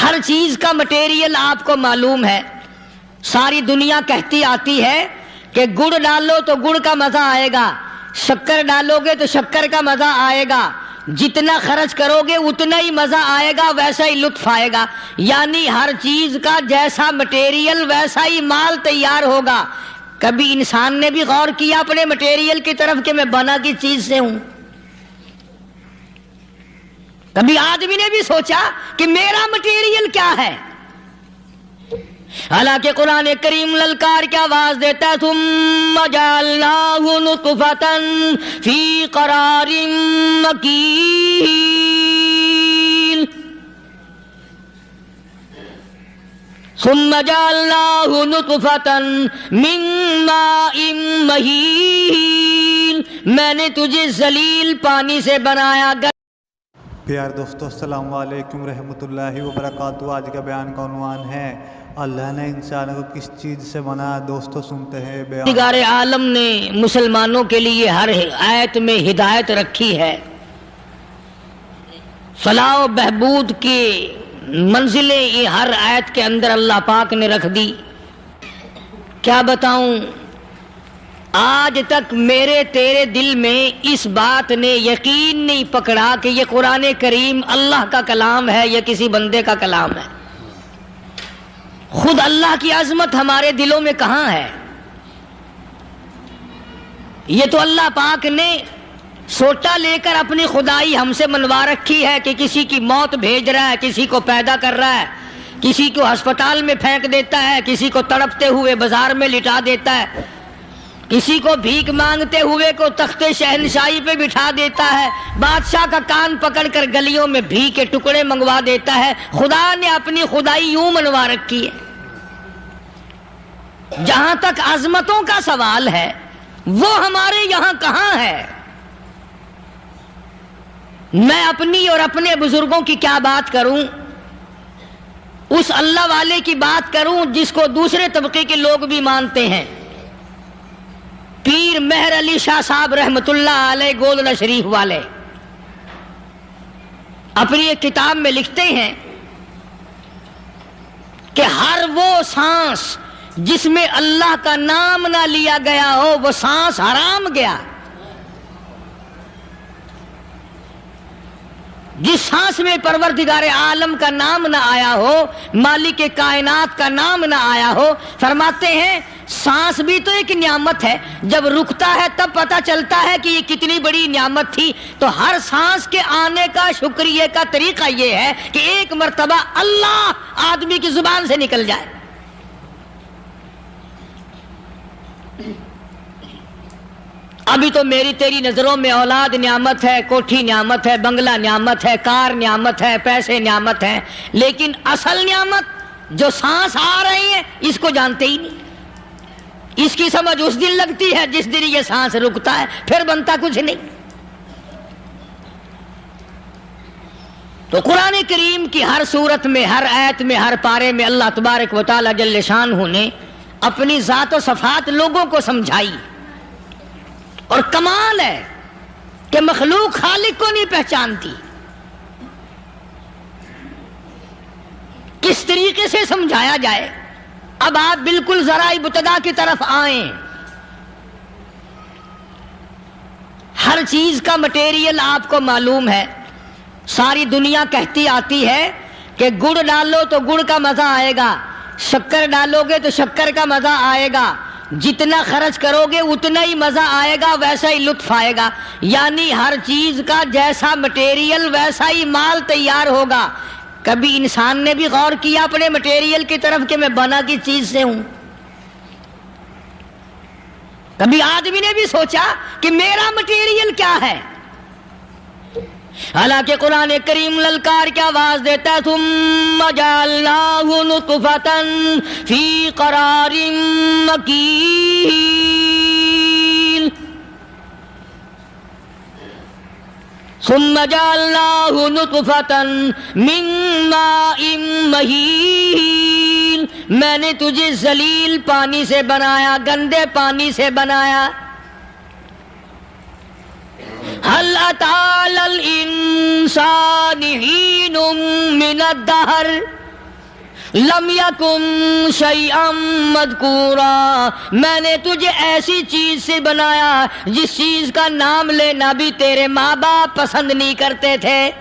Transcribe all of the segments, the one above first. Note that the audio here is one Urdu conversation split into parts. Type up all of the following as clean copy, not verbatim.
ہر چیز کا مٹیریل آپ کو معلوم ہے. ساری دنیا کہتی آتی ہے کہ گڑ ڈالو تو گڑ کا مزہ آئے گا، شکر ڈالو گے تو شکر کا مزہ آئے گا، جتنا خرچ کرو گے اتنا ہی مزہ آئے گا، ویسا ہی لطف آئے گا. یعنی ہر چیز کا جیسا مٹیریل ویسا ہی مال تیار ہوگا. کبھی انسان نے بھی غور کیا اپنے مٹیریل کی طرف کہ میں بنا کس چیز سے ہوں؟ کبھی آدمی نے بھی سوچا کہ میرا مٹیریل کیا ہے؟ حالانکہ قرآن کریم للکار کی آواز دیتا ہے ثم جعلناہ نطفۃ فی قرار مکین. ثم جعلناہ نطفۃ من ماء مہین. میں نے تجھے ذلیل پانی سے بنایا. پیار دوستو السلام علیکم رحمۃ اللہ وبرکاتہ. آج کا بیان کا عنوان ہے اللہ نے انسان کو کس چیز سے بنایا. دوستو سنتے ہیں بیان. پروردگار عالم نے مسلمانوں کے لیے ہر آیت میں ہدایت رکھی ہے، فلاح و بہبود کی منزلیں یہ ہر آیت کے اندر اللہ پاک نے رکھ دی. کیا بتاؤں، آج تک میرے تیرے دل میں اس بات نے یقین نہیں پکڑا کہ یہ قرآن کریم اللہ کا کلام ہے یا کسی بندے کا کلام ہے. خود اللہ کی عظمت ہمارے دلوں میں کہاں ہے؟ یہ تو اللہ پاک نے سوٹا لے کر اپنی خدائی ہم سے منوا رکھی ہے کہ کسی کی موت بھیج رہا ہے، کسی کو پیدا کر رہا ہے، کسی کو ہسپتال میں پھینک دیتا ہے، کسی کو تڑپتے ہوئے بازار میں لٹا دیتا ہے، کسی کو بھیک مانگتے ہوئے کو تخت شہنشاہی پہ بٹھا دیتا ہے، بادشاہ کا کان پکڑ کر گلیوں میں بھیک کے ٹکڑے منگوا دیتا ہے. خدا نے اپنی خدائی یوں منوا رکھی ہے. جہاں تک عظمتوں کا سوال ہے وہ ہمارے یہاں کہاں ہے؟ میں اپنی اور اپنے بزرگوں کی کیا بات کروں، اس اللہ والے کی بات کروں جس کو دوسرے طبقے کے لوگ بھی مانتے ہیں. پیر مہر علی شاہ صاحب رحمت اللہ علیہ گولڈا شریف والے اپنی ایک کتاب میں لکھتے ہیں کہ ہر وہ سانس جس میں اللہ کا نام نہ لیا گیا ہو وہ سانس حرام گیا. جس سانس میں پروردگار عالم کا نام نہ آیا ہو، مالک کائنات کا نام نہ آیا ہو، فرماتے ہیں سانس بھی تو ایک نعمت ہے، جب رکتا ہے تب پتہ چلتا ہے کہ یہ کتنی بڑی نعمت تھی. تو ہر سانس کے آنے کا شکریہ کا طریقہ یہ ہے کہ ایک مرتبہ اللہ آدمی کی زبان سے نکل جائے. ابھی تو میری تیری نظروں میں اولاد نعمت ہے، کوٹھی نعمت ہے، بنگلہ نعمت ہے، کار نعمت ہے، پیسے نعمت ہے، لیکن اصل نعمت جو سانس آ رہی ہے اس کو جانتے ہی نہیں. اس کی سمجھ اس دن لگتی ہے جس دن یہ سانس رکتا ہے، پھر بنتا کچھ نہیں. تو قرآن کریم کی ہر صورت میں، ہر آیت میں، ہر پارے میں اللہ تبارک و تعالی جل شانہ نے اپنی ذات و صفات لوگوں کو سمجھائی. اور کمال ہے کہ مخلوق خالق کو نہیں پہچانتی. کس طریقے سے سمجھایا جائے؟ اب آپ بالکل ذرا ابتدا کی طرف آئیں. ہر چیز کا مٹیریل آپ کو معلوم ہے. ساری دنیا کہتی آتی ہے کہ گڑ ڈالو تو گڑ کا مزہ آئے گا، شکر ڈالو گے تو شکر کا مزہ آئے گا، جتنا خرچ کرو گے اتنا ہی مزہ آئے گا، ویسا ہی لطف آئے گا. یعنی ہر چیز کا جیسا مٹیریل ویسا ہی مال تیار ہوگا. کبھی انسان نے بھی غور کیا اپنے مٹیریل کی طرف کہ میں بنا کس چیز سے ہوں؟ کبھی آدمی نے بھی سوچا کہ میرا مٹیریل کیا ہے؟ حالانکہ قرآن کریم للکار کی آواز دیتا ہے ثم جعلناہ نطفۃ فی قرار مکین. ثم جعلناہ نطفۃ من ماء مہین. میں نے تجھے ذلیل پانی سے بنایا، گندے پانی سے بنایا. هل أتى على الإنسان حين من الدهر لم یکن شیئا مذکورا، میں نے تجھے ایسی چیز سے بنایا جس چیز کا نام لینا بھی تیرے ماں باپ پسند نہیں کرتے تھے.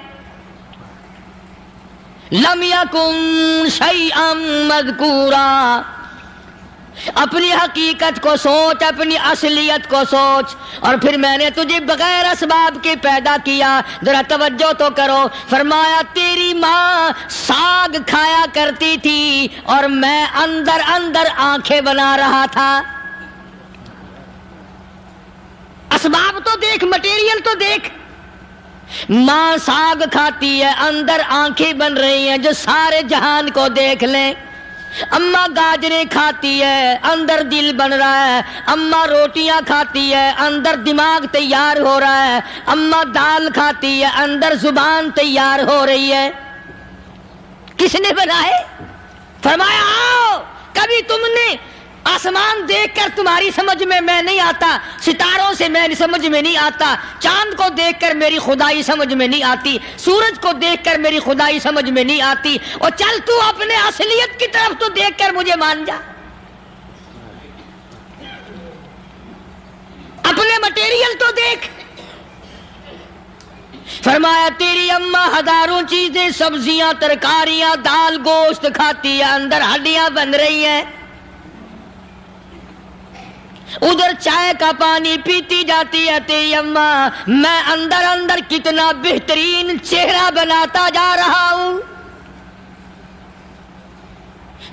لم یکن شیئا مذکورا. اپنی حقیقت کو سوچ، اپنی اصلیت کو سوچ. اور پھر میں نے تجھے بغیر اسباب کے پیدا کیا. ذرا توجہ تو کرو. فرمایا تیری ماں ساگ کھایا کرتی تھی اور میں اندر اندر آنکھیں بنا رہا تھا. اسباب تو دیکھ، مٹیریل تو دیکھ. ماں ساگ کھاتی ہے، اندر آنکھیں بن رہی ہیں جو سارے جہان کو دیکھ لیں. اماں گاجریں کھاتی ہے، اندر دل بن رہا ہے. اماں روٹیاں کھاتی ہے، اندر دماغ تیار ہو رہا ہے. اماں دال کھاتی ہے، اندر زبان تیار ہو رہی ہے. کس نے بنائے؟ فرمایا آؤ. کبھی تم نے آسمان دیکھ کر تمہاری سمجھ میں نہیں آتا، ستاروں سے میں سمجھ میں نہیں آتا، چاند کو دیکھ کر میری خدائی سمجھ میں نہیں آتی، سورج کو دیکھ کر میری خدائی سمجھ میں نہیں آتی. اور چل تو اپنے اصلیت کی طرف تو دیکھ کر مجھے مان جا. اپنے مٹیریل تو دیکھ. فرمایا تیری اماں ہزاروں چیزیں، سبزیاں، ترکاریاں، دال، گوشت کھاتی ہے، اندر ہڈیاں بن رہی ہیں. ادھر چائے کا پانی پیتی جاتی ہے تیری اماں، میں اندر اندر کتنا بہترین چہرہ بناتا جا رہا ہوں.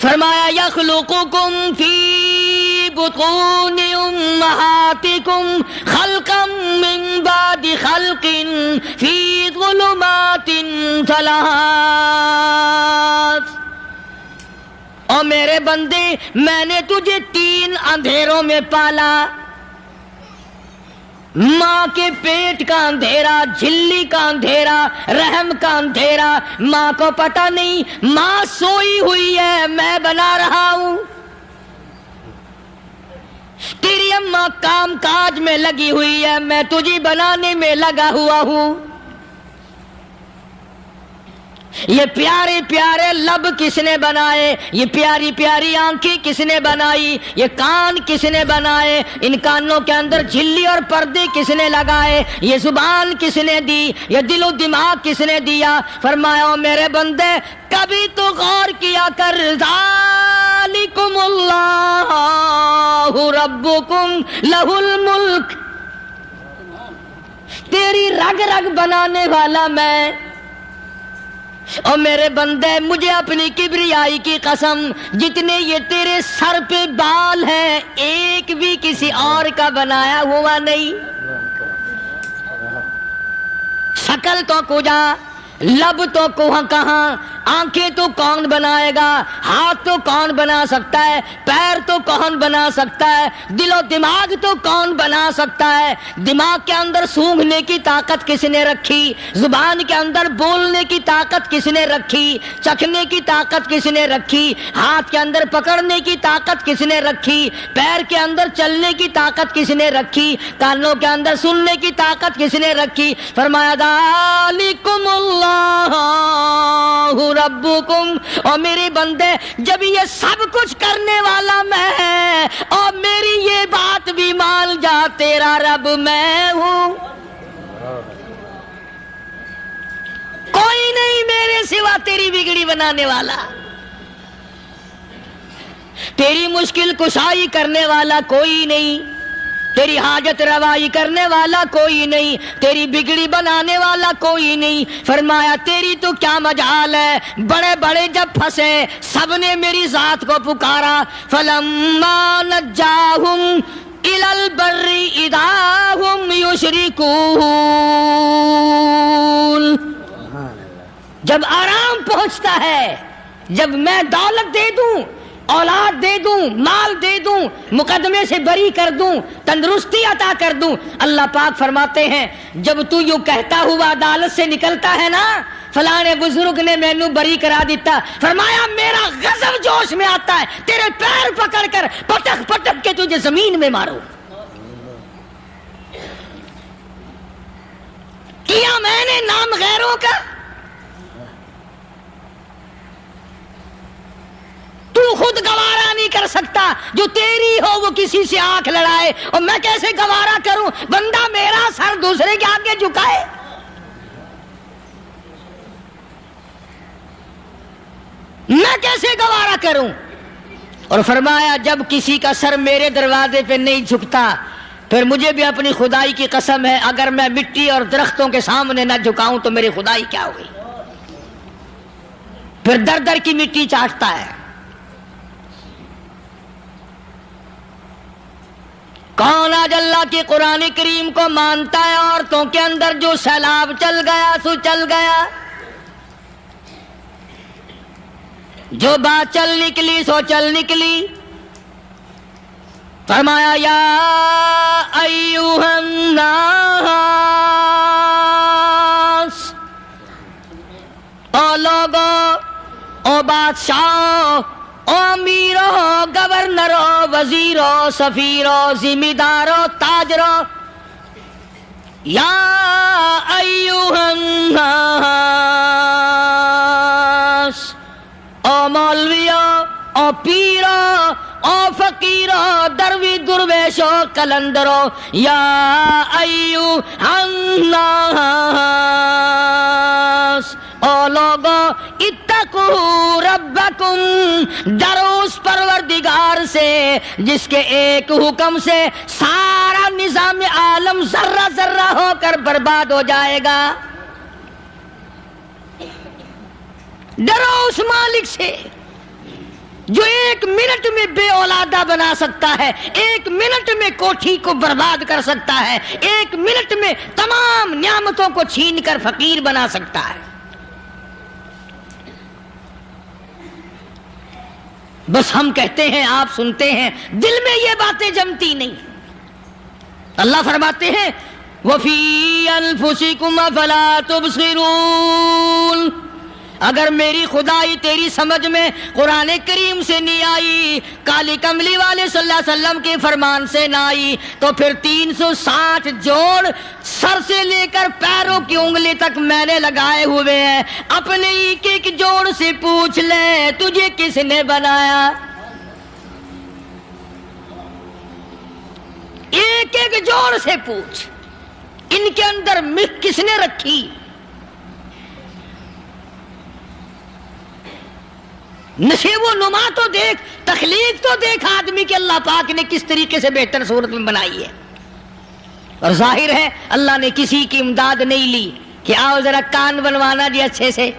فرمایا یخلقکم فی بطون امہاتکم خلقا من بعد خلق فی ظلمات ثلاث. اور میرے بندے میں نے تجھے 3 اندھیروں میں پالا. ماں کے پیٹ کا اندھیرا، جھلی کا اندھیرا، رحم کا اندھیرا. ماں کو پتہ نہیں ماں سوئی ہوئی ہے، میں بنا رہا ہوں. تیری اماں کام کاج میں لگی ہوئی ہے، میں تجھے بنانے میں لگا ہوا ہوں. یہ پیارے پیارے لب کس نے بنائے؟ یہ پیاری پیاری آنکھیں کس نے بنائی؟ یہ کان کس نے بنائے؟ ان کانوں کے اندر جھلی اور پردے کس نے لگائے؟ یہ زبان کس نے دی؟ یہ دل و دماغ کس نے دیا؟ فرمایا میرے بندے کبھی تو غور کیا کر. ذالکم اللہ ربکم لہ الملک. تیری رگ رگ بنانے والا میں. اور میرے بندے مجھے اپنی کبریائی کی قسم، جتنے یہ تیرے سر پہ بال ہیں ایک بھی کسی اور کا بنایا ہوا نہیں. شکل تو کجا، لب تو کہاں، آنکھیں تو کون بنائے گا، ہاتھ تو کون بنا سکتا ہے، پیر تو کون بنا سکتا ہے، دل و دماغ تو کون بنا سکتا ہے. دماغ کے اندر سونگھنے کی طاقت کس نے رکھی؟ زبان کے اندر بولنے کی طاقت کس نے رکھی؟ چکھنے کی طاقت کس نے رکھی؟ ہاتھ کے اندر پکڑنے کی طاقت کس نے رکھی؟ پیر کے اندر چلنے کی طاقت کس نے رکھی؟ کانوں کے اندر سننے کی طاقت کس نے رکھی؟ فرمایا ذالکم اللہ ربکم. اور میرے بندے جب یہ سب کچھ کرنے والا میں اور میری یہ بات بھی مان جا تیرا رب میں ہوں. کوئی نہیں میرے سوا تیری بگڑی بنانے والا، تیری مشکل کشائی کرنے والا کوئی نہیں، تیری حاجت روائی کرنے والا کوئی نہیں، تیری بگڑی بنانے والا کوئی نہیں. فرمایا تیری تو کیا مجال ہے. بڑے بڑے جب پھنسے سب نے میری ذات کو پکارا. فلما نجاہم الی البر اذا ہم یشرکون. جب آرام پہنچتا ہے، جب میں دولت دے دوں، اولاد دے دوں، مال دے دوں، مقدمے سے بری کر دوں، تندرستی عطا کر دوں، اللہ پاک فرماتے ہیں جب تو یوں کہتا ہوا عدالت سے نکلتا ہے نا فلاں بزرگ نے مینو بری کرا دیتا، فرمایا میرا غضب جوش میں آتا ہے تیرے پیر پکڑ کر پٹک پٹک کے تجھے زمین میں مارو. کیا میں نے نام غیروں کا؟ خود گوارا نہیں کر سکتا، جو تیری ہو وہ کسی سے آنکھ لڑائے، اور میں کیسے گوارا کروں بندہ میرا سر دوسرے کے آگے جھکائے؟ میں کیسے گوارا کروں؟ اور فرمایا جب کسی کا سر میرے دروازے پہ نہیں جھکتا پھر مجھے بھی اپنی خدائی کی قسم ہے، اگر میں مٹی اور درختوں کے سامنے نہ جھکاؤں تو میری خدائی کیا ہوگی؟ پھر در در کی مٹی چاٹتا ہے۔ کون آج اللہ کی قرآن کریم کو مانتا ہے؟ عورتوں کے اندر جو سیلاب چل گیا سو چل گیا، جو بات چل نکلی سو چل نکلی۔ فرمایا یا ایھا الناس، او لوگو، او بادشاہ، او امیرو، گورنرو، وزیرو، سفیرو، ذمہ دارو، تاجرو، یا ایھا الناس، او مولویو، او پیرو، او فقیرو، دروی درویشو، کلندرو، یا ایھا الناس، او لوگو، اتقوا ربکم، ڈرو اس پروردگار سے جس کے ایک حکم سے سارا نظام عالم ذرہ ذرہ ہو کر برباد ہو جائے گا۔ ڈرو اس مالک سے جو ایک منٹ میں بے اولادہ بنا سکتا ہے، ایک منٹ میں کوٹھی کو برباد کر سکتا ہے، ایک منٹ میں تمام نعمتوں کو چھین کر فقیر بنا سکتا ہے۔ بس ہم کہتے ہیں، آپ سنتے ہیں، دل میں یہ باتیں جمتی نہیں۔ اللہ فرماتے ہیں وَفِي أَنفُسِكُمْ أَفَلَا تُبْصِرُونَ، اگر میری خدائی تیری سمجھ میں قرآن کریم سے نہیں آئی، کالی کملی والے صلی اللہ علیہ وسلم کے فرمان سے نہ آئی، تو پھر 360 جوڑ سر سے لے کر پیروں کی انگلی تک میں نے لگائے ہوئے ہیں، اپنے ایک ایک جوڑ سے پوچھ لے تجھے کس نے بنایا؟ ایک ایک جوڑ سے پوچھ، ان کے اندر مکھ کس نے رکھی؟ نشیب و نما تو دیکھ، تخلیق تو دیکھ آدمی کے اللہ پاک نے کس طریقے سے بہتر صورت میں بنائی ہے۔ اور ظاہر ہے اللہ نے کسی کی امداد نہیں لی کہ آؤ ذرا کان بنوانا جی اچھے سے،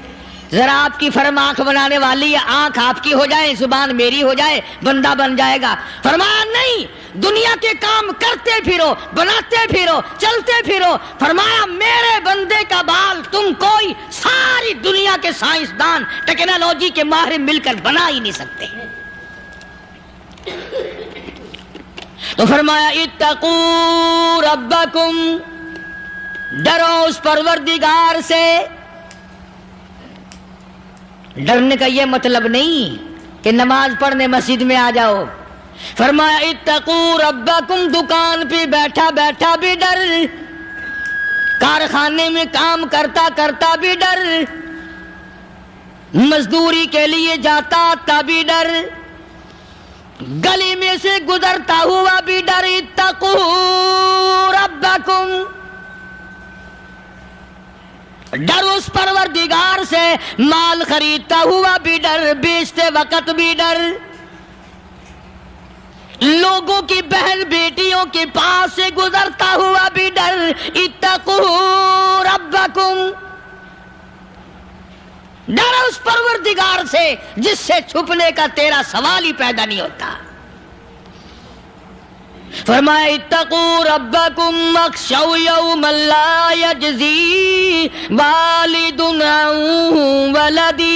ذرا آپ کی فرم آنکھ بنانے والی ہے، آنکھ آپ کی ہو جائے، زبان میری ہو جائے، بندہ بن جائے گا۔ فرمایا نہیں، دنیا کے کام کرتے پھرو، بناتے پھرو، چلتے پھرو۔ فرمایا میرے بندے کا بال تم کوئی ساری دنیا کے سائنسدان، ٹیکنالوجی کے ماہر مل کر بنا ہی نہیں سکتے۔ تو فرمایا اتقوا ربکم، ڈرو اس پروردگار سے۔ ڈرنے کا یہ مطلب نہیں کہ نماز پڑھنے مسجد میں آ جاؤ۔ فرمایا اتقوا ربکم، دکان پہ بیٹھا بیٹھا بھی ڈر، کارخانے میں کام کرتا کرتا بھی ڈر، مزدوری کے لیے جاتا آتا بھی ڈر، گلی میں سے گزرتا ہوا بھی ڈر۔ اتقوا ربکم، ڈر اس پروردگار سے، مال خریدتا ہوا بھی ڈر، بیچتے وقت بھی ڈر، لوگوں کی بہن بیٹیوں کے پاس سے گزرتا ہوا بھی ڈر۔ اتقوا ربکم، ڈر اس پروردگار سے جس سے چھپنے کا تیرا سوال ہی پیدا نہیں ہوتا۔ فرمایا اتقوا ربکم واخشوا یوما لا یجزی والد عن ولدہ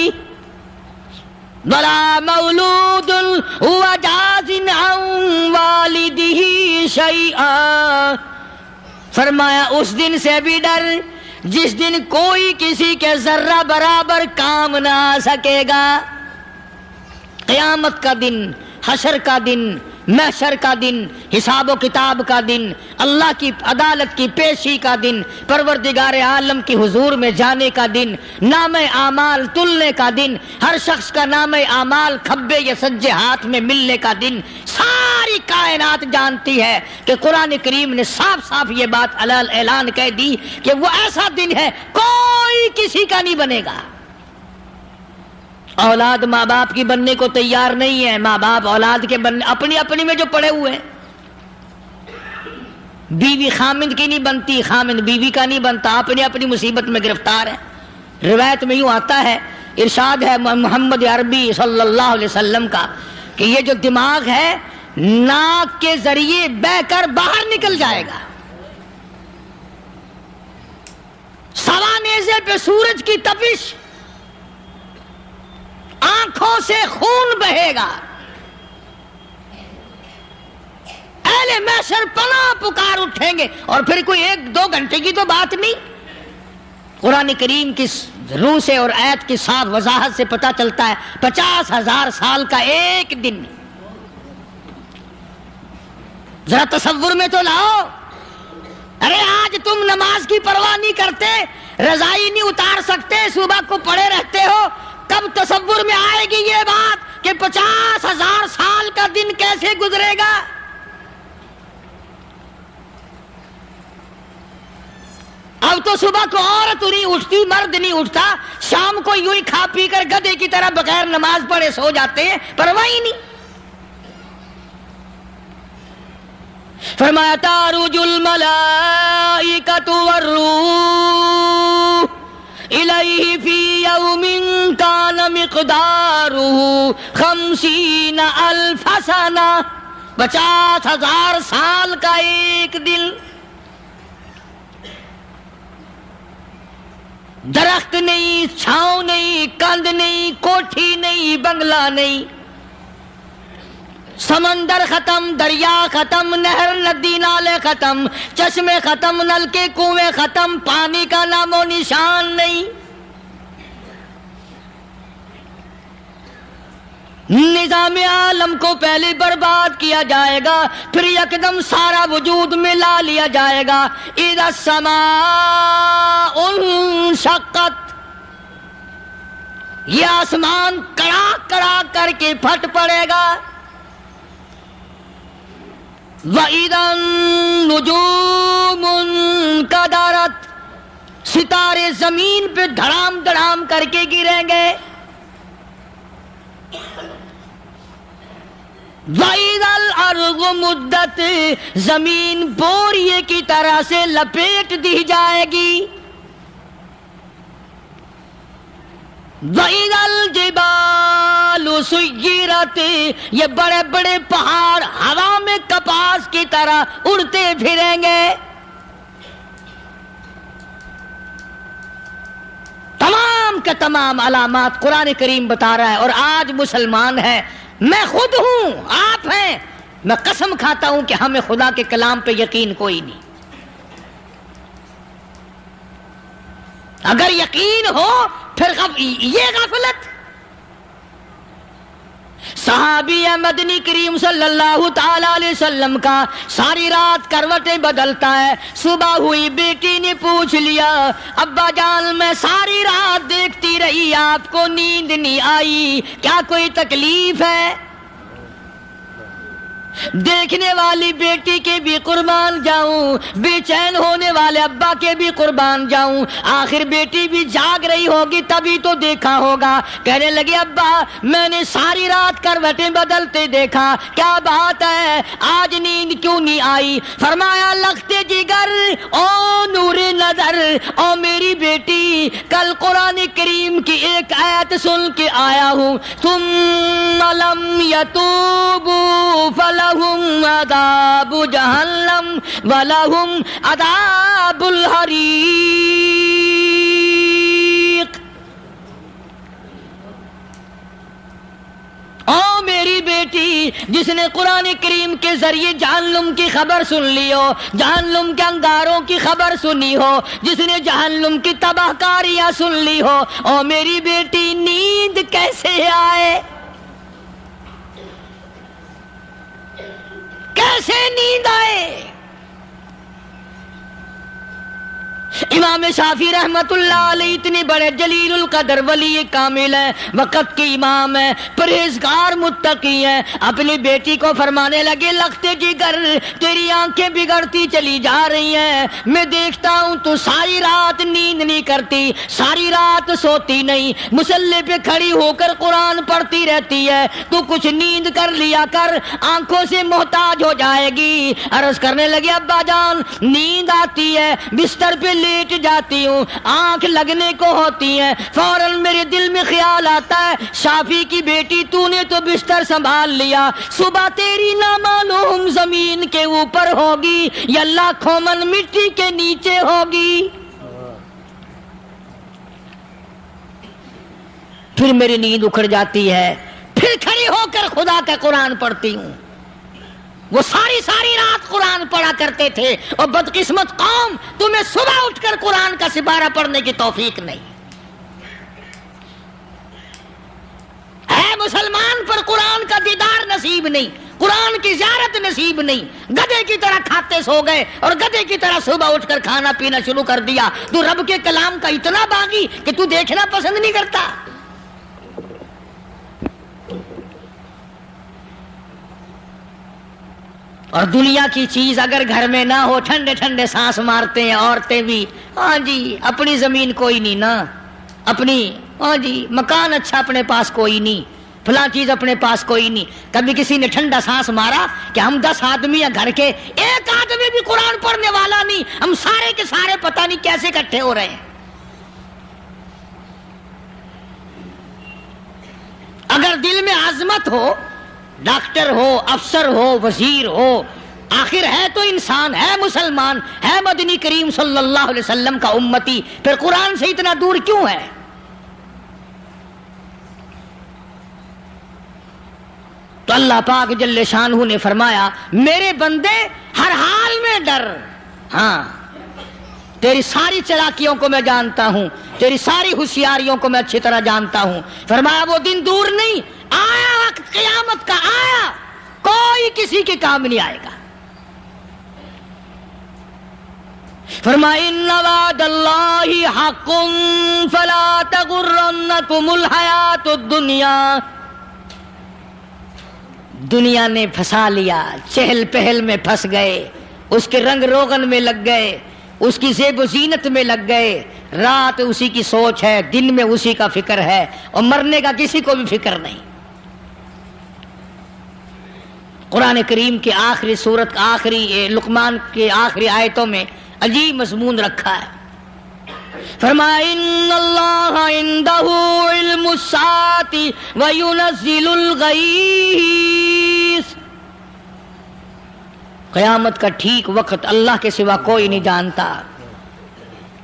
ولا مولود هو جاز عن والدہ شیئا۔ فرمایا اس دن سے بھی ڈر جس دن کوئی کسی کے ذرہ برابر کام نہ آ سکے گا۔ قیامت کا دن، حشر کا دن، محشر کا دن، حساب و کتاب کا دن، اللہ کی عدالت کی پیشی کا دن، پروردگار عالم کی حضور میں جانے کا دن، نام اعمال تلنے کا دن، ہر شخص کا نام اعمال کھبے یا سجے ہاتھ میں ملنے کا دن، ساری کائنات جانتی ہے کہ قرآن کریم نے صاف صاف یہ بات اعلان کہہ دی کہ وہ ایسا دن ہے کوئی کسی کا نہیں بنے گا۔ اولاد ماں باپ کی بننے کو تیار نہیں ہے، ماں باپ اولاد کے بننے اپنی اپنی میں جو پڑے ہوئے ہیں۔ بیوی خامند کی نہیں بنتی، خامند بیوی کا نہیں بنتا، اپنی اپنی مصیبت میں گرفتار ہے۔ روایت میں یوں آتا ہے، ارشاد ہے محمد عربی صلی اللہ علیہ وسلم کا کہ یہ جو دماغ ہے ناک کے ذریعے بہہ کر باہر نکل جائے گا، سوا نیزے پہ سورج کی تپش، آنکھوں سے خون بہے گا، اہل محشر پناہ پکار اٹھیں گے، اور پھر کوئی 1-2 گھنٹے کی تو بات نہیں۔ قرآن کریم کی روح سے اور آیت کی صاف وضاحت سے پتہ چلتا ہے 50,000 سال کا ایک دن۔ ذرا تصور میں تو لاؤ، ارے آج تم نماز کی پرواہ نہیں کرتے، رضائی نہیں اتار سکتے، صبح کو پڑے رہتے ہو، کب تصور میں آئے گی یہ بات کہ 50,000 سال کا دن کیسے گزرے گا؟ اب تو صبح کو عورت نہیں اٹھتی، مرد نہیں اٹھتا، شام کو یوں ہی کھا پی کر گدھے کی طرح بغیر نماز پڑھے سو جاتے ہیں، پرواہ ہی نہیں۔ فرمایا تعرج الملائکۃ والروح الیہ فی یوم کان مقدارہ 50,000 سنہ، 50,000 سال کا ایک دن۔ درخت نہیں، چھاؤں نہیں، کند نہیں، کوٹھی نہیں، بنگلہ نہیں، سمندر ختم، دریا ختم، نہر ندی نالے ختم، چشمے ختم، نلکے کنویں ختم، پانی کا نام و نشان نہیں۔ نظام عالم کو پہلے برباد کیا جائے گا، پھر یکدم سارا وجود ملا لیا جائے گا۔ اذا السماء انشقت، یہ آسمان کڑاک کڑاک کر کے پھٹ پڑے گا۔ وَإِذَا النُّجُومُ انْكَدَرَتْ، ستارے زمین پہ دھڑام دھڑام کر کے گریں گے۔ وَإِذَا الْأَرْضُ مُدَّتْ، زمین بوریے کی طرح سے لپیٹ دی جائے گی۔ وَإِذَا الْجِبَالُ سُيِّرَتْ، یہ بڑے بڑے پہاڑ ہوا میں کپاس کی طرح اڑتے پھریں گے۔ تمام کے تمام علامات قرآن کریم بتا رہا ہے، اور آج مسلمان ہے، میں خود ہوں، آپ ہیں، میں قسم کھاتا ہوں کہ ہمیں خدا کے کلام پہ یقین کوئی نہیں۔ اگر یقین ہو پھر یہ غفلت۔ صحابی مدنی کریم صلی اللہ تعالی علیہ وسلم کا ساری رات کروٹیں بدلتا ہے، صبح ہوئی بیٹی نے پوچھ لیا، ابا جان میں ساری رات دیکھتی رہی، آپ کو نیند نہیں آئی، کیا کوئی تکلیف ہے؟ دیکھنے والی بیٹی کے بھی قربان جاؤں، بے چین ہونے والے ابا کے بھی قربان جاؤں، آخر بیٹی بھی جاگ رہی ہوگی تبھی تو دیکھا ہوگا۔ کہنے لگے ابا میں نے ساری رات کروٹیں بدلتے دیکھا، کیا بات ہے، آج نیند کیوں نہیں آئی؟ فرمایا لختے جگر او نور نظر، او میری بیٹی کل قرآن کریم کی ایک آیت سن کے آیا ہوں، ثم لم یتوبوا فلہم عذاب جہنم ولہم عذاب الحریق۔ او میری بیٹی جس نے قرآن کریم کے ذریعے جہنم کی خبر سن لی ہو، جہنم کے انگاروں کی خبر سنی ہو، جس نے جہنم کی تباہ کاریاں سن لی ہو، او میری بیٹی نیند کیسے آئے؟ کیسے نیند آئے؟ امام شافعی رحمت اللہ علیہ اتنے بڑے جلیل القدر ولی کامل ہے، وقت کے امام ہے، پرہیزگار متقی ہے، اپنی بیٹی کو فرمانے لگے لگتے جگر تیری آنکھیں بگڑتی چلی جا رہی ہیں، میں دیکھتا ہوں تو ساری رات نیند نہیں کرتی، ساری رات سوتی نہیں، مصلی پہ کھڑی ہو کر قرآن پڑھتی رہتی ہے، تو کچھ نیند کر لیا کر، آنکھوں سے محتاج ہو جائے گی۔ عرض کرنے لگے ابا جان نیند آتی ہے، بستر پہ لیٹ جاتی ہوں، آنکھ لگنے کو ہوتی ہے، فوراً میرے دل میں خیال آتا ہے شافی کی بیٹی تو نے تو بستر سنبھال لیا، صبح تیری نامعلوم زمین کے اوپر ہوگی یا لاکھوں من مٹی کے نیچے ہوگی۔ پھر میری نیند اکھڑ جاتی ہے، پھر کھڑی ہو کر خدا کا قرآن پڑھتی ہوں۔ وہ ساری رات قرآن پڑھا کرتے تھے، اور بدقسمت قوم تمہیں صبح اٹھ کر قرآن کا سپارہ پڑھنے کی توفیق نہیں ہے۔ مسلمان پر قرآن کا دیدار نصیب نہیں، قرآن کی زیارت نصیب نہیں، گدھے کی طرح کھاتے سو گئے اور گدھے کی طرح صبح اٹھ کر کھانا پینا شروع کر دیا۔ تو رب کے کلام کا اتنا باغی کہ تو دیکھنا پسند نہیں کرتا۔ اور دنیا کی چیز اگر گھر میں نہ ہو، ٹھنڈے ٹھنڈے سانس مارتے ہیں عورتیں بھی، ہاں جی اپنی زمین کوئی نہیں نا، اپنی ہاں جی مکان اچھا اپنے پاس کوئی نہیں، فلاں چیز اپنے پاس کوئی نہیں۔ کبھی کسی نے ٹھنڈا سانس مارا کہ ہم 10 آدمی ہیں گھر کے، ایک آدمی بھی قرآن پڑھنے والا نہیں، ہم سارے کے سارے پتہ نہیں کیسے اکٹھے ہو رہے ہیں۔ اگر دل میں عظمت ہو، ڈاکٹر ہو، افسر ہو، وزیر ہو، آخر ہے تو انسان، ہے مسلمان، ہے مدنی کریم صلی اللہ علیہ وسلم کا امتی، پھر قرآن سے اتنا دور کیوں ہے؟ تو اللہ پاک جل شانہ نے فرمایا میرے بندے ہر حال میں ڈر، ہاں تیری ساری چلاکیوں کو میں جانتا ہوں، تیری ساری ہوشیاریوں کو میں اچھی طرح جانتا ہوں۔ فرمایا وہ دن دور نہیں، آیا وقت قیامت کا، آیا، کوئی کسی کے کام نہیں آئے گا۔ فرمایا ان وعد اللہ حق فلا تغرنکم الحیات الدنیا۔ دنیا نے پھنسا لیا، چہل پہل میں پھنس گئے، اس کے رنگ روغن میں لگ گئے، اس کی زیب و زینت میں لگ گئے، رات اسی کی سوچ ہے، دن میں اسی کا فکر ہے، اور مرنے کا کسی کو بھی فکر نہیں۔ قرآن کریم کے آخری سورت کا آخری لقمان کے آخری آیتوں میں عجیب مضمون رکھا ہے۔ فرمایا ان اللہ عندہ علم الساعۃ وینزل الغیث۔ قیامت کا ٹھیک وقت اللہ کے سوا کوئی نہیں جانتا۔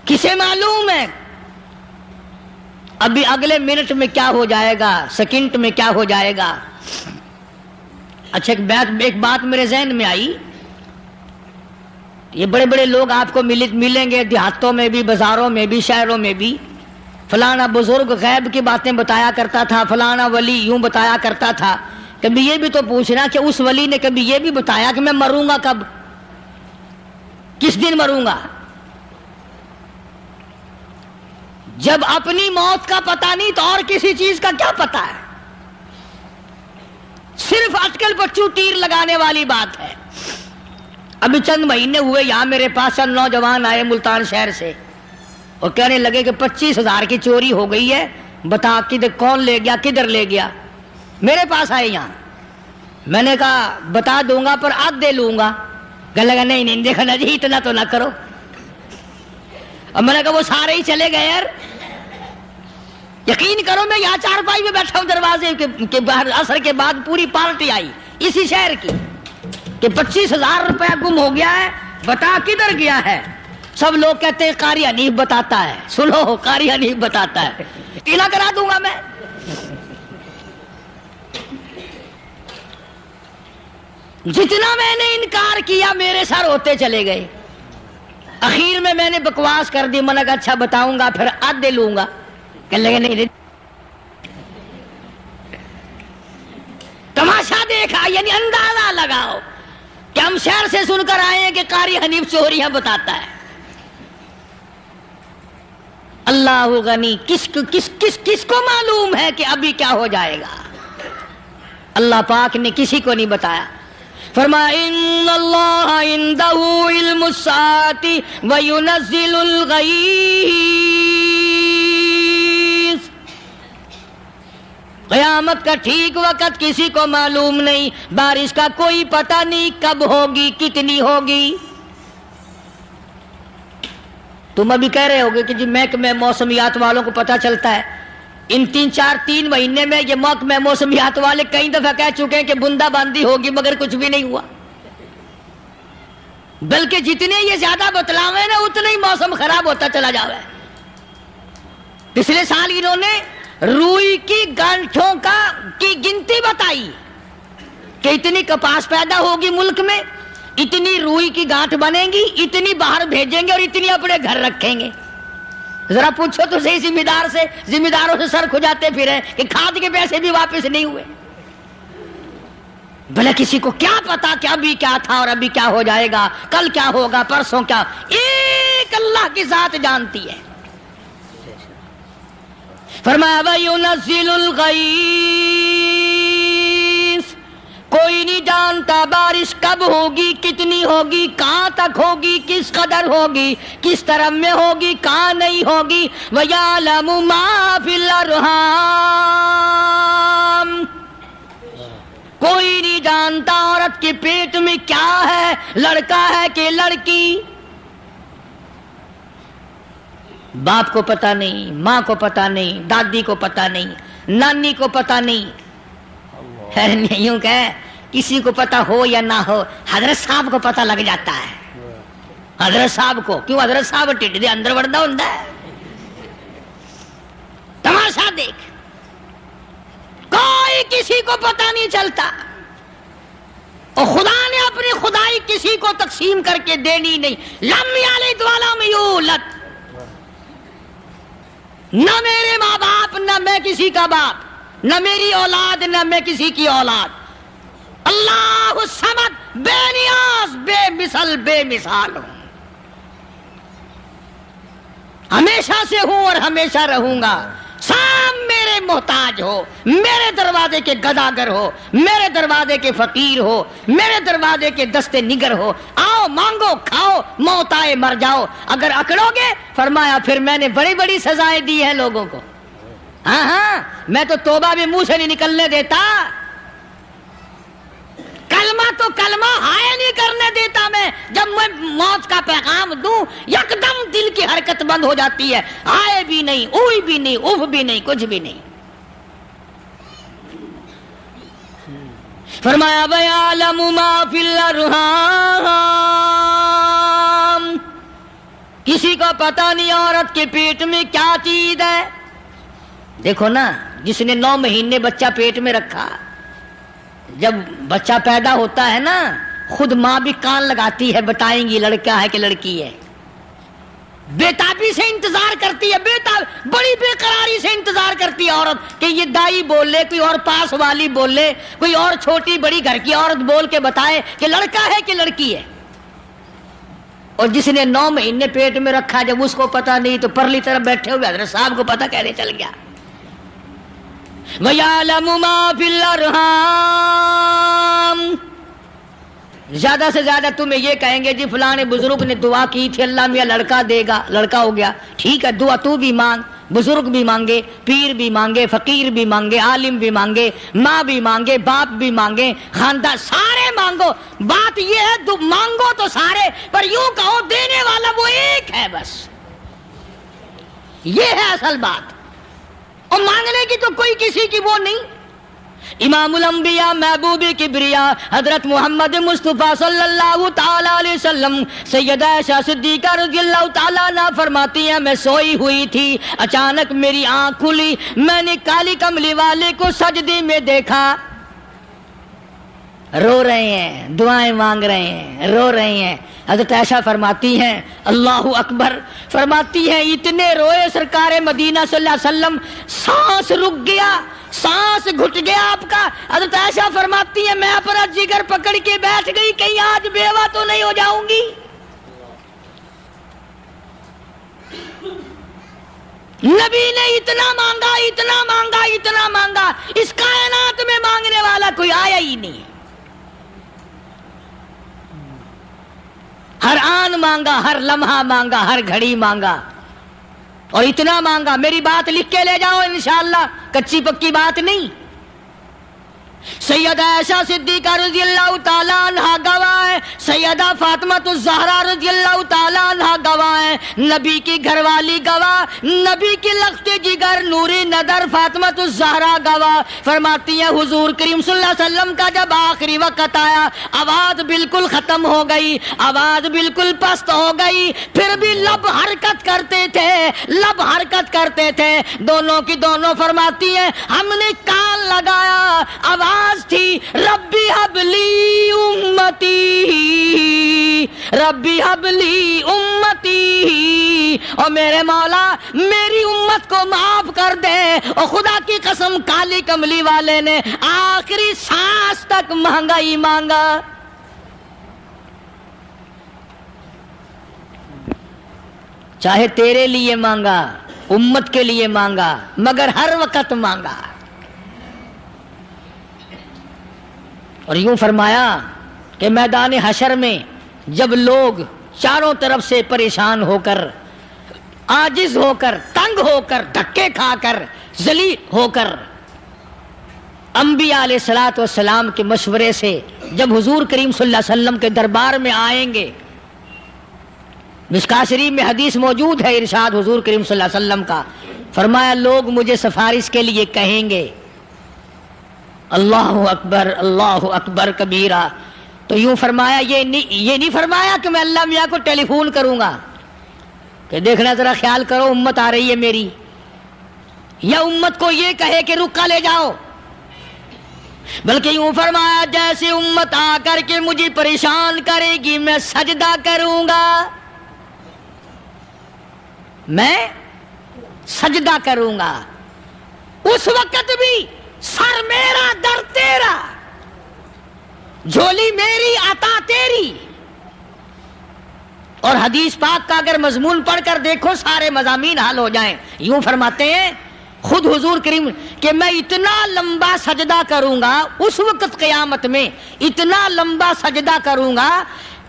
کسے معلوم ہے ابھی اگلے منٹ میں کیا ہو جائے گا، سیکنڈ میں کیا ہو جائے گا؟ اچھا ایک بات میرے ذہن میں آئی، یہ بڑے بڑے لوگ آپ کو ملیں گے دیہاتوں میں بھی، بازاروں میں بھی، شہروں میں بھی، فلانا بزرگ غیب کی باتیں بتایا کرتا تھا، فلانا ولی یوں بتایا کرتا تھا۔ کبھی یہ بھی تو پوچھنا کہ اس ولی نے کبھی یہ بھی بتایا کہ میں مروں گا کب، کس دن مروں گا؟ جب اپنی موت کا پتہ نہیں تو اور کسی چیز کا کیا پتہ ہے؟ صرف اٹکل پچو تیر لگانے والی بات ہے۔ ابھی چند مہینے ہوئے یہاں میرے پاس چند نوجوان آئے ملتان شہر سے، اور کہنے لگے کہ 25,000 کی چوری ہو گئی ہے، بتا کدھر کون لے گیا، کدھر لے گیا؟ میرے پاس آئے یہاں، میں نے کہا بتا دوں گا پر آدھ دے لوں گا۔ کہنے لگا نہیں دیکھا نا جی اتنا تو نہ کرو۔ اور میں نے کہا وہ سارے ہی چلے گئے یار، یقین کرو میں یہاں چارپائی میں بیٹھا ہوں دروازے کے باہر، عصر کے بعد پوری پارٹی آئی اسی شہر کی کہ 25,000 روپیہ گم ہو گیا ہے، بتا کدھر گیا ہے؟ سب لوگ کہتے ہیں قاری حنیف بتاتا ہے، سنو قاری حنیف بتاتا ہے، ٹیلا کرا دوں گا میں۔ جتنا میں نے انکار کیا میرے سر ہوتے چلے گئے، اخیر میں نے بکواس کر دی، میں نے کہا اچھا بتاؤں گا پھر آدھے لوں گا۔ کہنے لگے نہیں تماشا دیکھا، یعنی اندازہ لگاؤ کہ ہم شہر سے سن کر آئے ہیں کہ قاری حنیف چوریاں بتاتا ہے. اللہ غنی، کس کو معلوم ہے کہ ابھی کیا ہو جائے گا؟ اللہ پاک نے کسی کو نہیں بتایا. فرمایا ان اللہ عنده علم الساعۃ وینزل الغیث. قیامت کا ٹھیک وقت کسی کو معلوم نہیں، بارش کا کوئی پتہ نہیں کب ہوگی، کتنی ہوگی. تم ابھی کہہ رہے ہوگے کہ جی محکمہ موسمیات والوں کو پتہ چلتا ہے. ان 3 مہینے میں یہ محکمہ موسمیات والے کئی دفعہ کہہ چکے ہیں کہ بندہ باندی ہوگی، مگر کچھ بھی نہیں ہوا. بلکہ جتنے یہ زیادہ بتلاوے نا اتنا ہی موسم خراب ہوتا چلا جاوے. پچھلے سال انہوں نے روئی کی گانٹھوں کی گنتی بتائی کہ اتنی کپاس پیدا ہوگی ملک میں، اتنی روئی کی گانٹھ بنے گی، اتنی باہر بھیجیں گے اور اتنی اپنے گھر رکھیں گے. ذرا پوچھو تو صحیح ذمہ داروں سے سر کھجاتے پھرے کہ کھاد کے پیسے بھی واپس نہیں ہوئے. بھلے کسی کو کیا پتا کہ ابھی کیا تھا اور ابھی کیا ہو جائے گا، کل کیا ہوگا، پرسوں کیا. ایک اللہ کی ذات جانتی ہے. فرمایا وَيُنَزِّلُ الْغَيْثَ، کوئی نہیں جانتا بارش کب ہوگی، کتنی ہوگی، کہاں تک ہوگی، کس قدر ہوگی، کس طرح میں ہوگی، کہاں نہیں ہوگی. وَيَعْلَمُ مَا فِي الْأَرْحَامِ، کوئی نہیں جانتا عورت کے پیٹ میں کیا ہے، لڑکا ہے کہ لڑکی. باپ کو پتہ نہیں، ماں کو پتہ نہیں، دادی کو پتہ نہیں، نانی کو پتہ نہیں. یوں کہ کسی کو پتہ ہو یا نہ ہو، حضرت صاحب کو پتہ لگ جاتا ہے. حضرت صاحب کو کیوں؟ حضرت صاحب ٹھڈ دے اندر وڑدا ہوندا ہے. تماشا دیکھ، کوئی کسی کو پتہ نہیں چلتا. اور خدا نے اپنی خدائی کسی کو تقسیم کر کے دینی نہیں. لم یلد ولم یولد، نہ میرے ماں باپ، نہ میں کسی کا باپ، نہ میری اولاد، نہ میں کسی کی اولاد. اللہ الصمد، بے نیاز، بے مثل، بے مثال ہوں. ہمیشہ سے ہوں اور ہمیشہ رہوں گا. سام میرے محتاج ہو، میرے دروازے کے گداگر ہو، میرے دروازے کے فقیر ہو، میرے دروازے کے دستے نگر ہو. آؤ مانگو کھاؤ، موت آئے مر جاؤ. اگر اکڑو گے، فرمایا پھر میں نے بڑی بڑی سزائیں دی ہیں لوگوں کو. ہاں میں تو توبہ بھی منہ سے نہیں نکلنے دیتا، کلمہ تو کلمہ ہائے نہیں کرنے دیتا میں. جب میں موت کا پیغام دوں یکدم دل کی حرکت بند ہو جاتی ہے. آئے بھی نہیں، اوئی بھی نہیں، اف بھی نہیں، کچھ بھی نہیں. فرمایا وَيَعْلَمُ مَا فِي الْأَرْحَامِ، کسی کو پتہ نہیں عورت کے پیٹ میں کیا چیز ہے. دیکھو نا، جس نے 9 مہینے بچہ پیٹ میں رکھا، جب بچہ پیدا ہوتا ہے نا، خود ماں بھی کان لگاتی ہے، بتائیں گی لڑکا ہے کہ لڑکی ہے. بےتابی سے انتظار کرتی ہے، بڑی بے قراری سے انتظار کرتی ہے عورت کہ یہ دائی بول لے، کوئی اور پاس والی بول لے، کوئی اور چھوٹی بڑی گھر کی عورت بول کے بتائے کہ لڑکا ہے کہ لڑکی ہے. اور جس نے 9 مہینے پیٹ میں رکھا، جب اس کو پتا نہیں تو پرلی طرف بیٹھے ہوئے حضرت صاحب کو پتا کہنے چل گیا. وَيَعْلَمُ مَا فِي الْأَرْحَامِ، زیادہ سے زیادہ تمہیں یہ کہیں گے جی فلاں بزرگ نے دعا کی تھی، اللہ میاں لڑکا دے گا، لڑکا ہو گیا. ٹھیک ہے، دعا تو بھی مانگ، بزرگ بھی مانگے، پیر بھی مانگے، فقیر بھی مانگے، عالم بھی مانگے، ماں بھی مانگے، باپ بھی مانگے، خاندان سارے مانگو. بات یہ ہے مانگو تو سارے، پر یوں کہو دینے والا وہ ایک ہے بس. یہ ہے اصل بات. اور مانگنے کی تو کوئی کسی کی وہ نہیں. امام الانبیاء محبوب کبریا حضرت محمد مصطفیٰ صلی اللہ تعالی علیہ وسلم سیدہ عائشہ صدیقہ رضی اللہ تعالی عنہا فرماتی ہیں میں سوئی ہوئی تھی، اچانک میری آنکھ کھلی، میں نے کالی کملی والے کو سجدے میں دیکھا، رو رہے ہیں، دعائیں مانگ رہے ہیں، رو رہے ہیں. حضرت عائشہ فرماتی ہیں اللہ اکبر، فرماتی ہیں اتنے روئے سرکار مدینہ صلی اللہ علیہ وسلم، سانس رک گیا، سانس گھٹ گیا آپ کا. حضرت عائشہ فرماتی فرماتی ہیں میں اپنا جگر پکڑ کے بیٹھ گئی کہیں آج بیوہ تو نہیں ہو جاؤں گی. نبی نے اتنا مانگا اتنا مانگا اتنا مانگا, اس کائنات میں مانگنے والا کوئی آیا ہی نہیں. ہر آن مانگا, ہر لمحہ مانگا, ہر گھڑی مانگا, اور اتنا مانگا. میری بات لکھ کے لے جاؤ انشاءاللہ, کچی پکی بات نہیں. سیدہ عائشہ صدیقہ رضی اللہ تعالیٰ عنہ گواہ ہے, سیدہ فاطمہ الزہرا رضی اللہ تعالیٰ عنہ گواہ ہے, نبی کی گھر والی گواہ, نبی کی لخت جگر نوری نظر فاطمہ الزہرا گواہ. فرماتی ہیں حضور کریم صلی اللہ علیہ وسلم کا جب آخری وقت آیا, آواز بالکل ختم ہو گئی, آواز بالکل پست ہو گئی, پھر بھی لب حرکت کرتے تھے, لب حرکت کرتے تھے, دونوں کی دونوں. فرماتی ہیں ہم نے کان لگایا, آواز تھی ربی حبلی امتی, ربی حبلی امتی, اور میرے مولا میری امت کو معاف کر دے. اور خدا کی قسم کالی کملی والے نے آخری سانس تک مانگا ہی مانگا. چاہے تیرے لیے مانگا, امت کے لیے مانگا, مگر ہر وقت مانگا. اور یوں فرمایا کہ میدان حشر میں جب لوگ چاروں طرف سے پریشان ہو کر, عاجز ہو کر, تنگ ہو کر, دھکے کھا کر, ذلیل ہو کر, انبیاء علیہ الصلوۃ والسلام کے مشورے سے جب حضور کریم صلی اللہ علیہ وسلم کے دربار میں آئیں گے, مشکاۃ شریف میں حدیث موجود ہے, ارشاد حضور کریم صلی اللہ علیہ وسلم کا, فرمایا لوگ مجھے سفارش کے لیے کہیں گے اللہ اکبر کبیرہ. تو یوں فرمایا, یہ نہیں فرمایا کہ میں اللہ میاں کو ٹیلی فون کروں گا کہ دیکھنا ذرا خیال کرو امت آ رہی ہے میری, یا امت کو یہ کہے کہ رکا لے جاؤ, بلکہ یوں فرمایا جیسے امت آ کر کے مجھے پریشان کرے گی میں سجدہ کروں گا, میں سجدہ کروں گا. اس وقت بھی سر میرا در تیرا, جھولی میری عطا تیری. اور حدیث پاک کا اگر مضمون پڑھ کر دیکھو سارے مضامین حل ہو جائیں. یوں فرماتے ہیں خود حضور کریم کہ میں اتنا لمبا سجدہ کروں گا اس وقت قیامت میں, اتنا لمبا سجدہ کروں گا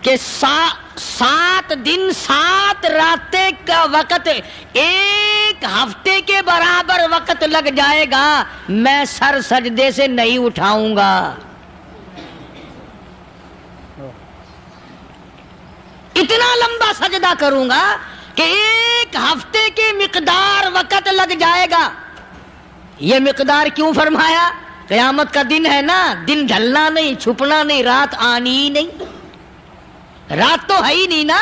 کہ 7 دن 7 راتیں کا وقت 1 ہفتے کے برابر وقت لگ جائے گا, میں سر سجدے سے نہیں اٹھاؤں گا. اتنا لمبا سجدہ کروں گا کہ 1 ہفتے کے مقدار وقت لگ جائے گا. یہ مقدار کیوں فرمایا؟ قیامت کا دن ہے نا, دن ڈھلنا نہیں, چھپنا نہیں, رات آنی ہی نہیں, رات تو ہے ہی نہیں نا,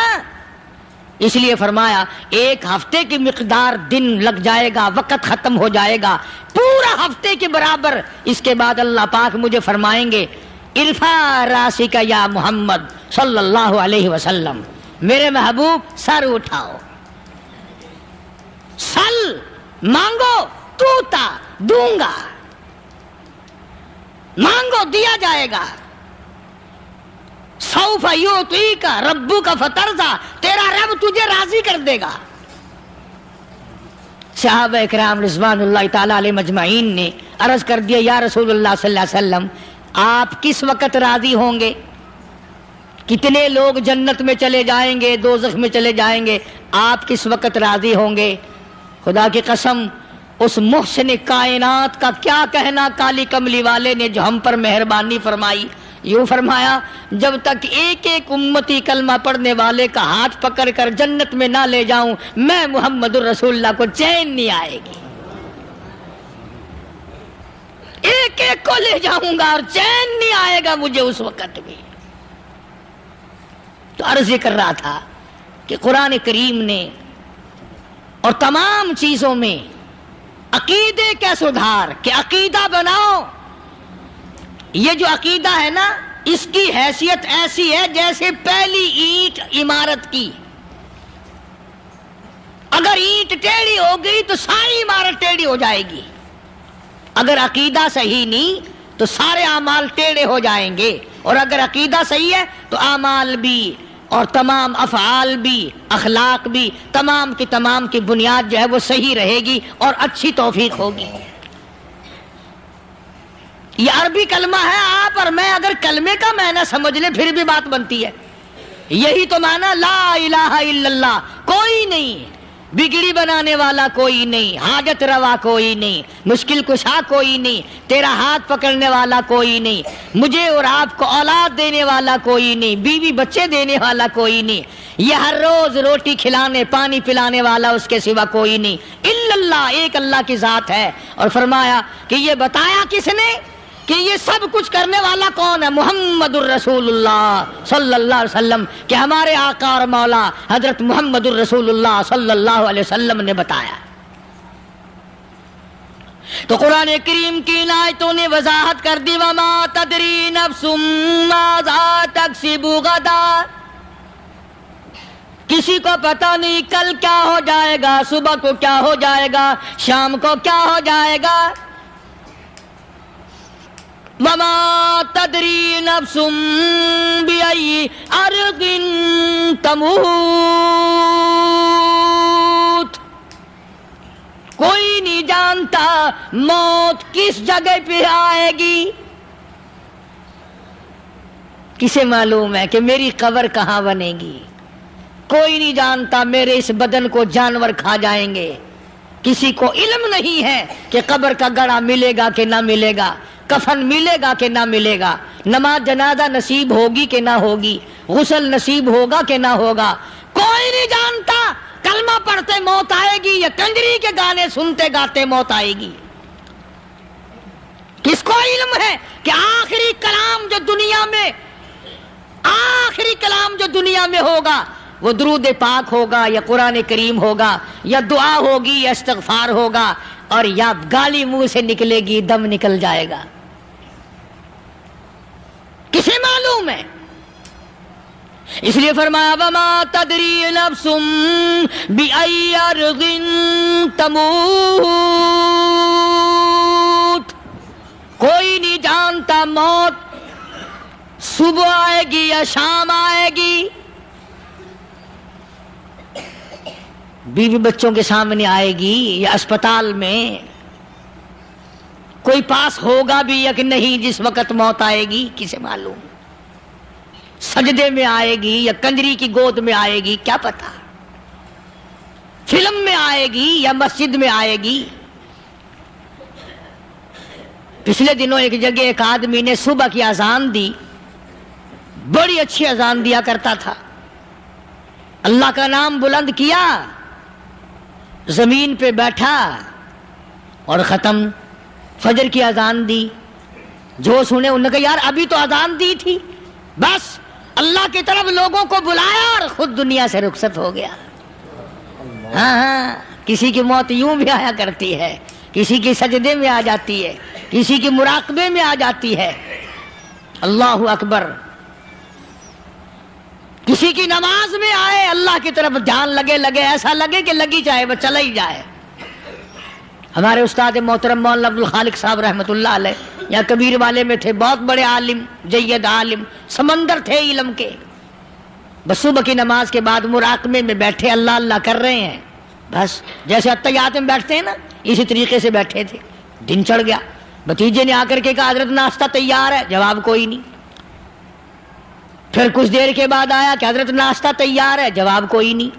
اس لیے فرمایا 1 ہفتے کی مقدار دن لگ جائے گا, وقت ختم ہو جائے گا پورا ہفتے کے برابر. اس کے بعد اللہ پاک مجھے فرمائیں گے ارفع راسک یا محمد صلی اللہ علیہ وسلم, میرے محبوب سر اٹھاؤ, سل مانگو توتا دوں گا, مانگو دیا جائے گا. سوف یعطیک ربک فترضی, تیرا رب تجھے راضی کر دے گا. صحابہ اکرام رضوان اللہ تعالی علیہ مجمعین نے عرض کر دیا یا رسول اللہ صلی اللہ علیہ وسلم آپ کس وقت راضی ہوں گے؟ کتنے لوگ جنت میں چلے جائیں گے, دوزخ میں چلے جائیں گے, آپ کس وقت راضی ہوں گے؟ خدا کی قسم اس محسن کائنات کا کیا کہنا کالی کملی والے نے جو ہم پر مہربانی فرمائی. یوں فرمایا جب تک ایک ایک امتی کلمہ پڑھنے والے کا ہاتھ پکڑ کر جنت میں نہ لے جاؤں میں محمد الرسول اللہ کو چین نہیں آئے گی. ایک ایک کو لے جاؤں گا اور چین نہیں آئے گا مجھے اس وقت بھی. تو عرض یہ کر رہا تھا کہ قرآن کریم نے اور تمام چیزوں میں عقیدے کا سدھار کہ عقیدہ بناؤ. یہ جو عقیدہ ہے نا اس کی حیثیت ایسی ہے جیسے پہلی اینٹ عمارت کی. اگر اینٹ ٹیڑھی ہو گئی تو ساری عمارت ٹیڑھی ہو جائے گی. اگر عقیدہ صحیح نہیں تو سارے اعمال ٹیڑھے ہو جائیں گے، اور اگر عقیدہ صحیح ہے تو اعمال بھی اور تمام افعال بھی اخلاق بھی تمام کی بنیاد جو ہے وہ صحیح رہے گی اور اچھی توفیق ہوگی۔ یہ عربی کلمہ ہے، آپ اور میں اگر کلمے کا معنی سمجھ لیں پھر بھی بات بنتی ہے۔ یہی تو معنی لا الہ الا اللہ، کوئی نہیں بگڑی بنانے والا، کوئی نہیں حاجت روا، کوئی نہیں مشکل کشا، کوئی نہیں تیرا ہاتھ پکڑنے والا، کوئی نہیں مجھے اور آپ کو اولاد دینے والا، کوئی نہیں بیوی بچے دینے والا، کوئی نہیں یہ ہر روز روٹی کھلانے پانی پلانے والا اس کے سوا کوئی نہیں الا اللہ، ایک اللہ کی ذات ہے۔ اور فرمایا کہ یہ بتایا کس نے کہ یہ سب کچھ کرنے والا کون ہے؟ محمد الرسول اللہ صلی اللہ علیہ وسلم، کہ ہمارے آقا اور مولا حضرت محمد الرسول اللہ صلی اللہ علیہ وسلم نے بتایا۔ تو قرآن کریم کی آیتوں نے وضاحت کر دی، وما تدری نفس ماذا تکسب غدا، کسی کو پتہ نہیں کل کیا ہو جائے گا، صبح کو کیا ہو جائے گا، شام کو کیا ہو جائے گا۔ وما تدری نفس بأي أرض تموت، کوئی نہیں جانتا موت کس جگہ پہ آئے گی۔ کسے معلوم ہے کہ میری قبر کہاں بنے گی؟ کوئی نہیں جانتا میرے اس بدن کو جانور کھا جائیں گے۔ کسی کو علم نہیں ہے کہ قبر کا گڑھا ملے گا کہ نہ ملے گا، کفن ملے گا کہ نہ ملے گا، نماز جنازہ نصیب ہوگی کہ نہ ہوگی، غسل نصیب ہوگا کہ نہ ہوگا، کوئی نہیں جانتا۔ کلمہ پڑھتے موت آئے گی یا کنجری کے گانے سنتے گاتے موت آئے گی؟ کس کو علم ہے کہ آخری کلام جو دنیا میں ہوگا وہ درود پاک ہوگا یا قرآن کریم ہوگا یا دعا ہوگی یا استغفار ہوگا، اور یا گالی منہ سے نکلے گی، دم نکل جائے گا؟ کسے معلوم ہے؟ اس لیے فرمایا وما تدری نفس بأي أرض تموت، کوئی نہیں جانتا موت صبح آئے گی یا شام آئے گی، بیوی بچوں کے سامنے آئے گی یا اسپتال میں، کوئی پاس ہوگا بھی یا کہ نہیں جس وقت موت آئے گی؟ کسے معلوم؟ سجدے میں آئے گی یا کنجری کی گود میں آئے گی؟ کیا پتا، فلم میں آئے گی یا مسجد میں آئے گی؟ پچھلے دنوں ایک جگہ ایک آدمی نے صبح کی اذان دی، بڑی اچھی اذان دیا کرتا تھا، اللہ کا نام بلند کیا، زمین پہ بیٹھا اور ختم۔ فجر کی اذان دی، جو سنے انہوں نے کہا یار ابھی تو اذان دی تھی، بس اللہ کی طرف لوگوں کو بلایا اور خود دنیا سے رخصت ہو گیا۔ ہاں کسی کی موت یوں بھی آیا کرتی ہے، کسی کی سجدے میں آ جاتی ہے، کسی کی مراقبے میں آ جاتی ہے، اللہ اکبر، کسی کی نماز میں آئے، اللہ کی طرف دھیان لگے ایسا لگے کہ لگی جائے وہ چلا ہی جائے۔ ہمارے استاد محترم مولانا عبد الخالق صاحب رحمۃ اللہ علیہ یا کبیر والے میں تھے، بہت بڑے عالم، جید عالم، سمندر تھے علم کے، بس صبح کی نماز کے بعد مراقبے میں بیٹھے اللہ اللہ کر رہے ہیں، بس جیسے اتحیات میں بیٹھتے ہیں نا اسی طریقے سے بیٹھے تھے۔ دن چڑھ گیا، بھتیجے نے آ کر کے کہا حضرت ناشتہ تیار ہے، جواب کوئی نہیں۔ پھر کچھ دیر کے بعد آیا کہ حضرت ناشتہ تیار ہے، جواب کوئی نہیں۔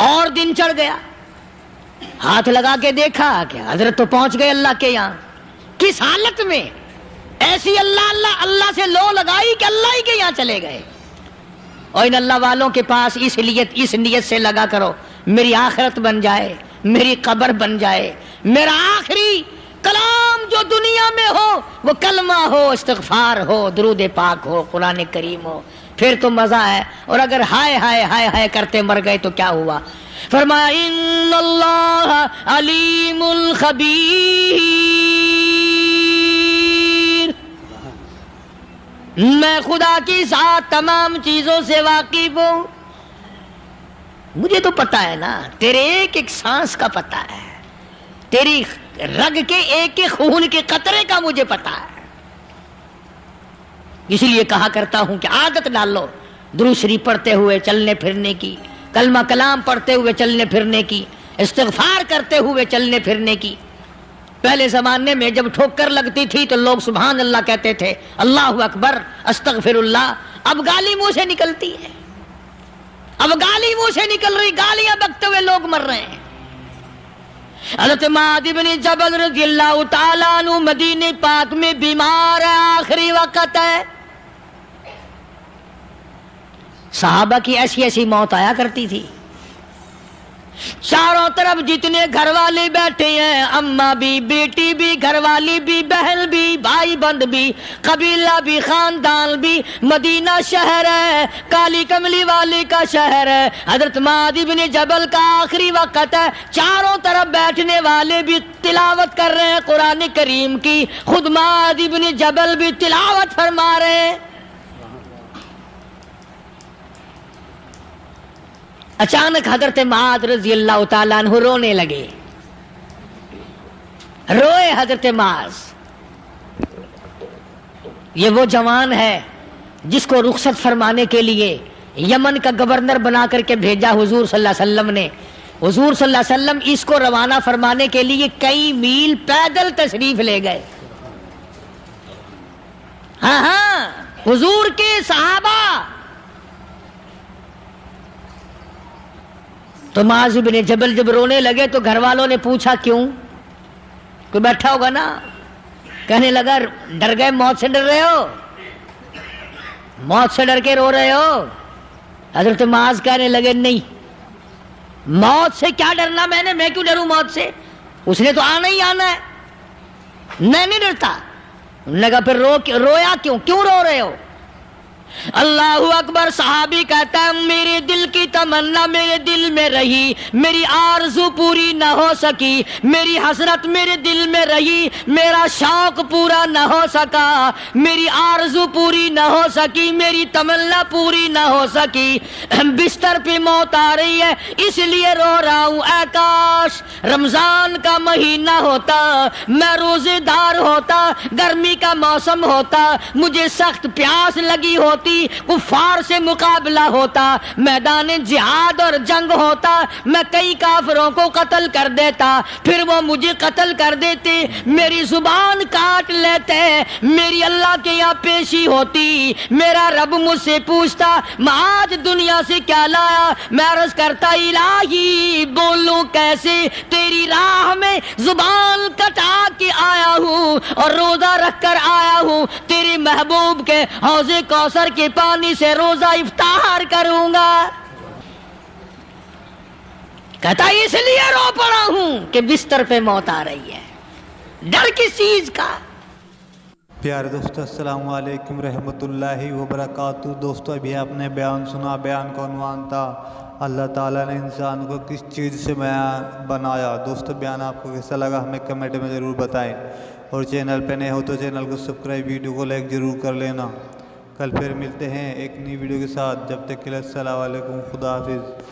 اور دن چڑھ گیا، ہاتھ لگا کے دیکھا کہ حضرت تو پہنچ گئے اللہ کے یہاں۔ کس حالت میں؟ ایسی اللہ اللہ اللہ سے لو لگائی کہ اللہ ہی کے یہاں چلے گئے۔ اور ان اللہ والوں کے پاس اس نیت سے لگا کرو میری آخرت بن جائے، میری قبر بن جائے، میرا آخری کلام جو دنیا میں ہو وہ کلمہ ہو، استغفار ہو، درود پاک ہو، قرآن کریم ہو، پھر تو مزہ ہے۔ اور اگر ہائے ہائے ہائے ہائے کرتے مر گئے تو کیا ہوا؟ فرمایا ان اللہ علیم الخبیر، میں خدا کی ذات تمام چیزوں سے واقف ہوں، مجھے تو پتا ہے نا، تیرے ایک ایک سانس کا پتا ہے، تیری رگ کے ایک ایک خون کے قطرے کا مجھے پتا ہے، اس لیے کہا کرتا ہوں کہ عادت ڈال لو درود شریف پڑھتے ہوئے چلنے پھرنے کی، کلمہ کلام پڑھتے ہوئے چلنے پھرنے کی، استغفار کرتے ہوئے چلنے پھرنے کی۔ پہلے زمانے میں جب ٹھوکر لگتی تھی تو لوگ سبحان اللہ کہتے تھے، اللہ اکبر، استغفر اللہ۔ اب گالی منہ سے نکلتی ہے، اب گالی منہ سے نکل رہی، گالیاں بکتے ہوئے لوگ مر رہے ہیں۔ حضرت معاذ بن جبل رضی اللہ تعالیٰ عنہ مدینہ پاک میں بیمار ہے، آخری وقت ہے۔ صحابہ کی ایسی ایسی موت آیا کرتی تھی، چاروں طرف جتنے گھر والے بیٹھے ہیں، اماں بھی، بیٹی بھی، گھر والی بھی، بہن بھی، بھائی بند بھی، قبیلہ بھی، خاندان بھی، مدینہ شہر ہے، کالی کملی والے کا شہر ہے۔ حضرت معاذ بن جبل کا آخری وقت ہے، چاروں طرف بیٹھنے والے بھی تلاوت کر رہے ہیں قرآن کریم کی، خود معاذ بن جبل بھی تلاوت فرما رہے ہیں۔ اچانک حضرت معاذ رضی اللہ تعالیٰ عنہ رونے لگے، روئے حضرت معاذ۔ یہ وہ جوان ہے جس کو رخصت فرمانے کے لیے یمن کا گورنر بنا کر کے بھیجا حضور صلی اللہ علیہ وسلم نے۔ حضور صلی اللہ علیہ وسلم اس کو روانہ فرمانے کے لیے کئی میل پیدل تشریف لے گئے۔ ہاں حضور کے صحابہ۔ تو معاذ بن جبل جب رونے لگے تو گھر والوں نے پوچھا کیوں؟ کوئی بیٹھا ہوگا نا، کہنے لگا ڈر گئے، موت سے ڈر رہے ہو، موت سے ڈر کے رو رہے ہو؟ حضرت معاذ کہنے لگے نہیں، موت سے کیا ڈرنا، میں کیوں ڈروں موت سے، اس نے تو آنا ہی آنا ہے، میں نہیں ڈرتا۔ انہوں نے کہا پھر رویا کیوں رو رہے ہو؟ اللہ اکبر۔ صحابی کہتا ہے میرے دل کی تمنا میرے دل میں رہی، میری آرزو پوری نہ ہو سکی، میری حسرت میرے دل میں رہی، میرا شوق پورا نہ ہو سکا، میری آرزو پوری نہ ہو سکی، میری تمنا پوری نہ ہو سکی، بستر پہ موت آ رہی ہے اس لیے رو رہا ہوں۔ اے کاش رمضان کا مہینہ ہوتا، میں روزے دار ہوتا، گرمی کا موسم ہوتا، مجھے سخت پیاس لگی ہوتی، کفار سے مقابلہ ہوتا، میدان جہاد اور جنگ ہوتا، میں کئی کافروں کو قتل کر دیتا، پھر وہ مجھے قتل کر دیتے، میری زبان کاٹ لیتے، میری اللہ کے یہاں پیشی ہوتی، میرا رب مجھ سے پوچھتا معاذ دنیا سے کیا لایا؟ میں عرض کرتا الہی بولوں کیسے، تیری راہ میں زبان کٹا کے آیا ہوں اور روزہ رکھ کر آیا ہوں، تیرے محبوب کے حوض کوثر کے پانی سے روزہ افطار کروں گا۔ کہتا اس لیے رو پڑا ہوں کہ بستر پہ موت آ رہی ہے، ڈر کس چیز کا؟ پیارے دوستو السلام علیکم رحمۃ اللہ وبرکاتہ۔ دوستو ابھی آپ نے بیان سنا، بیان کا عنوان تھا اللہ تعالیٰ نے انسان کو کس چیز سے بنایا۔ دوستو بیان آپ کو کیسا لگا ہمیں کمنٹ میں ضرور بتائیں، اور چینل پہ نئے ہو تو چینل کو سبسکرائب، ویڈیو کو لائک ضرور کر لینا۔ کل پھر ملتے ہیں ایک نئی ویڈیو کے ساتھ، جب تک کے لیے السلام علیکم، خدا حافظ۔